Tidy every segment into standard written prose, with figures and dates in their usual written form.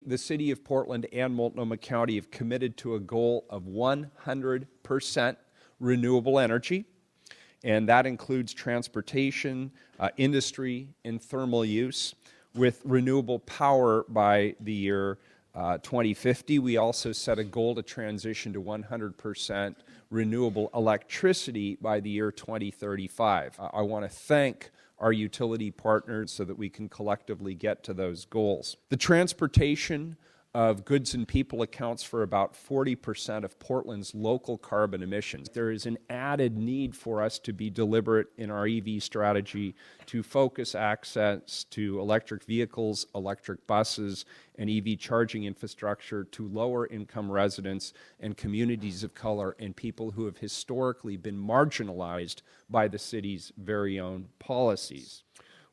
the City of Portland and Multnomah County have committed to a goal of 100% renewable energy, and that includes transportation, industry, and thermal use, with renewable power by the year 2050. We also set a goal to transition to 100% renewable electricity by the year 2035. I want to thank our utility partners so that we can collectively get to those goals. The transportation of goods and people accounts for about 40% of Portland's local carbon emissions. There is an added need for us to be deliberate in our EV strategy to focus access to electric vehicles, electric buses, and EV charging infrastructure to lower income residents and communities of color and people who have historically been marginalized by the city's very own policies.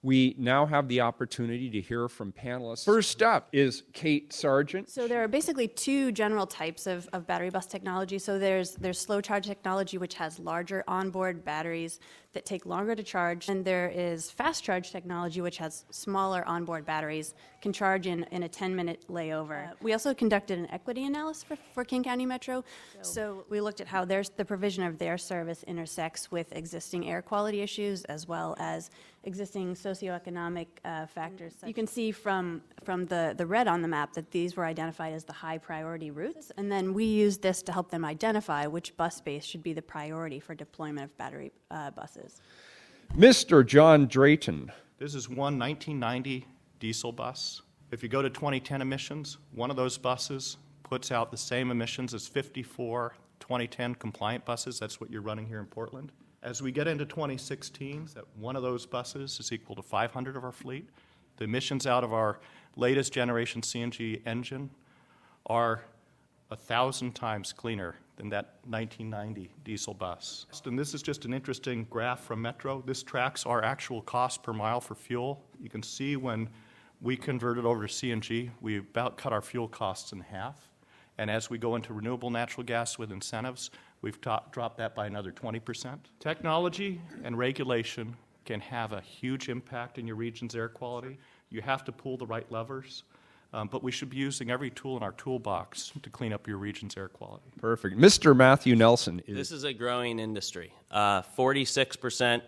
We now have the opportunity to hear from panelists. First up is Kate Sargent. So there are basically two general types of battery bus technology. So there's slow charge technology, which has larger onboard batteries that take longer to charge. And there is fast charge technology, which has smaller onboard batteries, can charge in a 10-minute layover. We also conducted an equity analysis for King County Metro. So we looked at how the provision of their service intersects with existing air quality issues as well as existing socioeconomic factors. You can see from the red on the map that these were identified as the high priority routes, and then we used this to help them identify which bus base should be the priority for deployment of battery buses. Mr. John Drayton. This is one 1990 diesel bus. If you go to 2010 emissions, one of those buses puts out the same emissions as 54 2010 compliant buses. That's what you're running here in Portland. As we get into 2016, that one of those buses is equal to 500 of our fleet. The emissions out of our latest generation CNG engine are 1,000 times cleaner than that 1990 diesel bus. And this is just an interesting graph from Metro. This tracks our actual cost per mile for fuel. You can see when we converted over to CNG, we about cut our fuel costs in half. And as we go into renewable natural gas with incentives, we've dropped that by another 20%. Technology and regulation can have a huge impact in your region's air quality. You have to pull the right levers, but we should be using every tool in our toolbox to clean up your region's air quality. Perfect. Mr. Matthew Nelson. This is a growing industry. 46%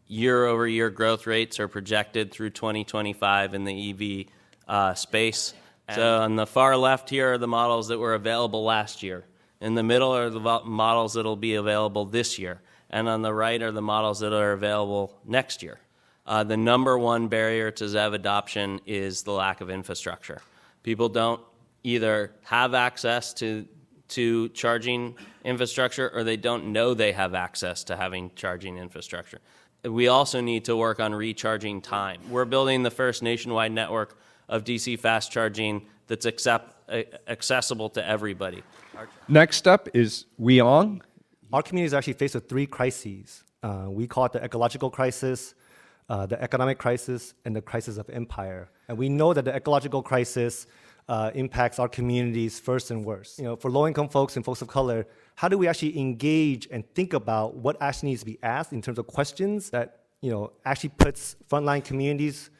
year-over-year growth rates are projected through 2025 in the EV space. So on the far left here are the models that were available last year. In the middle are the models that will be available this year. And on the right are the models that are available next year. The number one barrier to ZEV adoption is the lack of infrastructure. People don't either have access to charging infrastructure or they don't know they have access to having charging infrastructure. We also need to work on recharging time. We're building the first nationwide network of DC fast charging that's accessible to everybody. Next up is Huy Ong. Our community is actually faced with three crises. We call it the ecological crisis, the economic crisis, and the crisis of empire. And we know that the ecological crisis impacts our communities first and worst. You know, for low-income folks and folks of color, how do we actually engage and think about what actually needs to be asked in terms of questions that, you know, actually puts frontline communities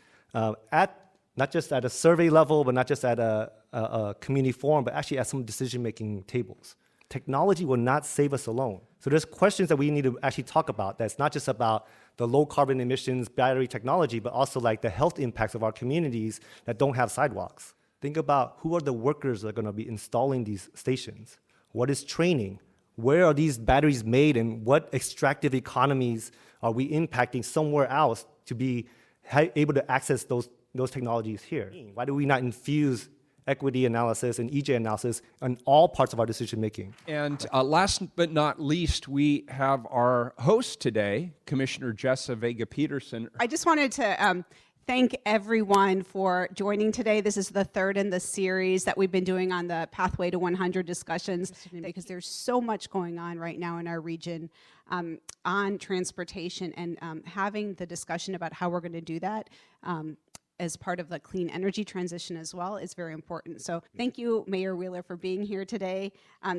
at not just at a survey level, but not just at a community forum, but actually at some decision-making tables. Technology will not save us alone. So there's questions that we need to actually talk about that's not just about the low carbon emissions battery technology, but also like the health impacts of our communities that don't have sidewalks. Think about who are the workers that are gonna be installing these stations? What is training? Where are these batteries made and what extractive economies are we impacting somewhere else to be able to access those technologies here? Why do we not infuse equity analysis and EJ analysis on all parts of our decision making? And last but not least, we have our host today, Commissioner Jessa Vega Peterson. I just wanted to thank everyone for joining today. This is the third in the series that we've been doing on the Pathway to 100 discussions, because there's so much going on right now in our region on transportation, and having the discussion about how we're going to do that as part of the clean energy transition as well is very important. So thank you, Mayor Wheeler, for being here today.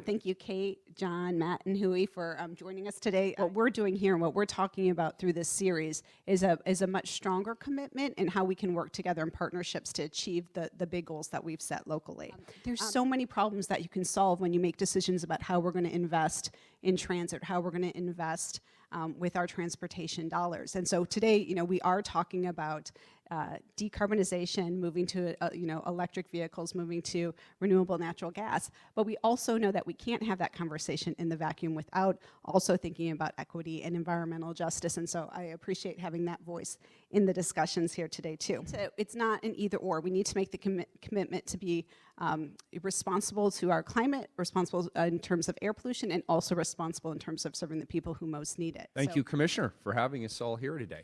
Thank you, Kate, John, Matt, and Huy for joining us today. What we're doing here and what we're talking about through this series is a much stronger commitment in how we can work together in partnerships to achieve the big goals that we've set locally. There's so many problems that you can solve when you make decisions about how we're going to invest in transit, how we're going to invest with our transportation dollars. And so today, we are talking about decarbonization, moving to electric vehicles, moving to renewable natural gas. But we also know that we can't have that conversation in the vacuum without also thinking about equity and environmental justice. And so I appreciate having that voice in the discussions here today too. So it's not an either or. We need to make the commitment to be responsible to our climate, responsible in terms of air pollution, and also responsible in terms of serving the people who most need it. Thank you, Commissioner, for having us all here today.